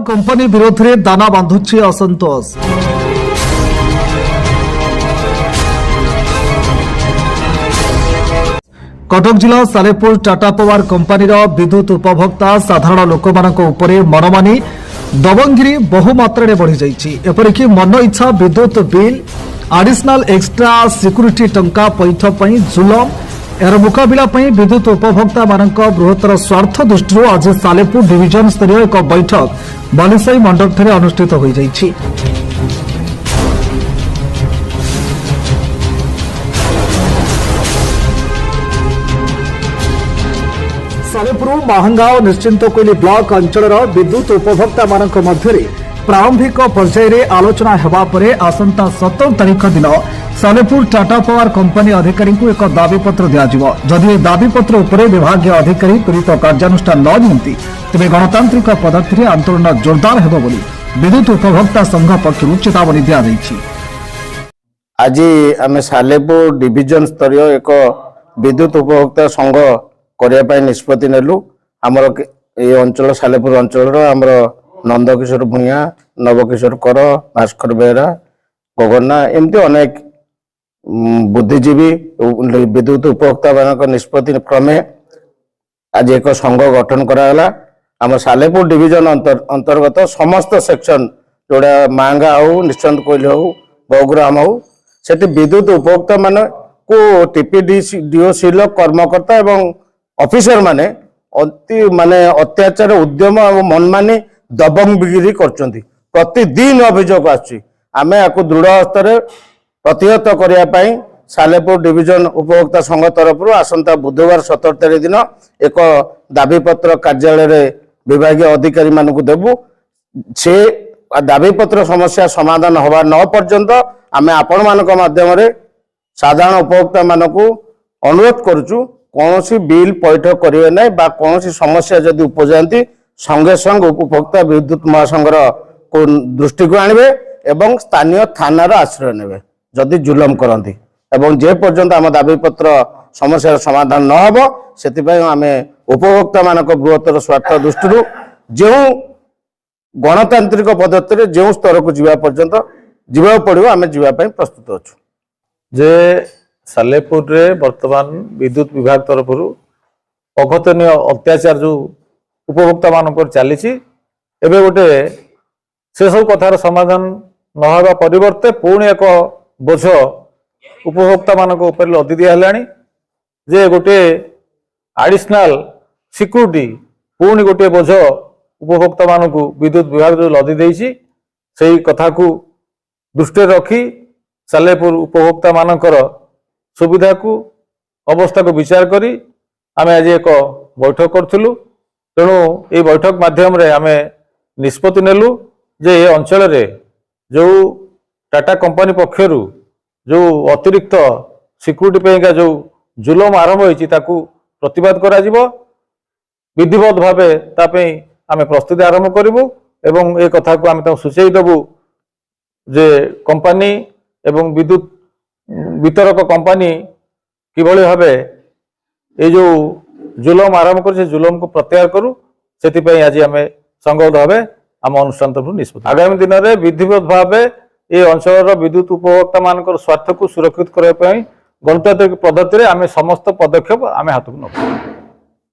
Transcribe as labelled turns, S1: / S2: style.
S1: Company विरोध में दाना बांधुची असंतोष। कटक जिला सालेपुर टाटा पावर कंपनी विद्युत उपभोक्ता साधारण लोक मनमानी दबंगिरी बहुमात्रा बढ़ी जाइए। एपरिक मन इच्छा विद्युत बिल एडिशनल एक्सट्रा सिक्यूरीटी टंका पैठ पर जुलम यार मुकाबला विद्युत उपभोक्ता मानक बृहत्तर स्वार्थ दृष्टि आज सालेपुर डिविजन स्तरीय एक बैठक बालिसाई मंडप अनुष्ठित हो जाइए। सालेपुर महांगाओ निश्चिंत कोइली ब्लॉक अंचल विद्युत उपभोक्ता मानक मध्य प्रारंभिक पर्यायर आलोचना हेबा परे आसंता 17 तारीख दिन सालेपुर टाटा पावर कंपनी अधिकारी को एक दाबीपत्र दिज्व। जदि दाबीपत्र उपरे विभागीय अधिकारी त्वरित कार्यानुष्ठान न नियंती तेज गणतांत्रिक पद्धति आंदोलन जोरदार हेबो बोली विद्युत उपभोक्ता संघ पक्षरु चेतावनी दिया जायछि।
S2: आज आम सालेपुर डिविजन स्तरीय एक विद्युत उपभोक्ता संघ करने निष्पत्ति नेलु। आमर ये अंचल सालेपुर अंचल आमर नंदकिशोर भूया, नवकिशोर कर, भास्कर बेहरा, गगन्ना एमती अनेक बुद्धिजीवी विद्युत उपभोक्ता मान निष्पत्ति क्रमे आज एक संघ गठन कराला। आम सालेपुर डिविजन अंतर्गत समस्त सेक्शन जोड़ा मांगा हो, निश्चंत कोइल हो, बहुग्राम हो, से विद्युत उपभोक्ता मान को टीपीडीओ कर्मकर्ता एवं ऑफिसर माने अति माने अत्याचार उद्यम और मनमानी दबंगगिरी करछंती। प्रतिदिन अभियोग आछि। आमे आकु दृढ़ हस्तर प्रतिहत करिया पई सालेपुर डिविजन उपभोक्ता संघ तरफ आसंता बुधवार 17 तारिख दिन एक दाबीपत्र कार्यालय रे विभागीय अधिकारी मानकु देबु। से दाबीपत्र समस्या समाधान होवा न पर्यंत आमे आपण मानक माध्यम रे साधारण उपभोक्ता मानकु अनुरोध करूछु कौन बिल पैठ करेंगे ना बा कौन समस्या जदि उपजाती संगे संग उपभोक्ता विद्युत महासंघर को दृष्टि को आणवे एवं स्थानीय थानार आश्रय नेबे जदि जुलम करती एवं जे पर्यंत आम दाबीपत्र समस्या समाधान न हो से आम उपभोक्ता मानक बृहत्तर स्वार्थ दृष्टि जो गणतांत्रिक पद्धति जो स्तर को जीवा पर्यंत जीवा पड़ो आम जीवाई प्रस्तुत अच्छु।
S3: जे सालेपुर रे वर्तमान विद्युत विभाग तरफ अघतनीय अत्याचार जो उपभोक्ता मान चली एवं गोटे से सब कथार समाधान नहवा परिवर्ते पुणी एक बोझ उपभोक्ता मान लदी दिया जे गोटे एडिशनल सिक्यूरीटी पुणी गोटे बोझ उपभोक्ता मान विद्युत विभाग जो लदी देछि सेही कथा को दृष्टि रखी सालेपुर उपभोक्ता मानकर सुविधा को अवस्था को विचार करी आमे आज एक बैठक करूँ। तेणु ये बैठक माध्यम रे आमे निष्पत्ति नेलु जे ये अंचल रे जो टाटा कंपनी पक्षरु जो अतिरिक्त सिक्यूरीटी पेगा जो जुलम आरंभ होइछि ताकू प्रतिवाद करा जिवो। विधिवत भावे तापई आमे प्रस्तुति आरंभ करिवु एवं ए कथा को आमे ता सूचई देबु जे कंपनी एवं विद्युत वितरक कंपनी किभली भावे ये जो जुलम आरंभ कर जुलम को प्रत्याहार करूँ से आज आम संगत भाव आम अनुष्ठान तरफ निष्पत्ति आगामी दिन में विधिवत भाव ये अंचल विद्युत उपभोक्ता मान स्वार्थ को सुरक्षित करने गणतांत्रिक पद्धति आम समस्त पदक्षेप आम हाथ को नब।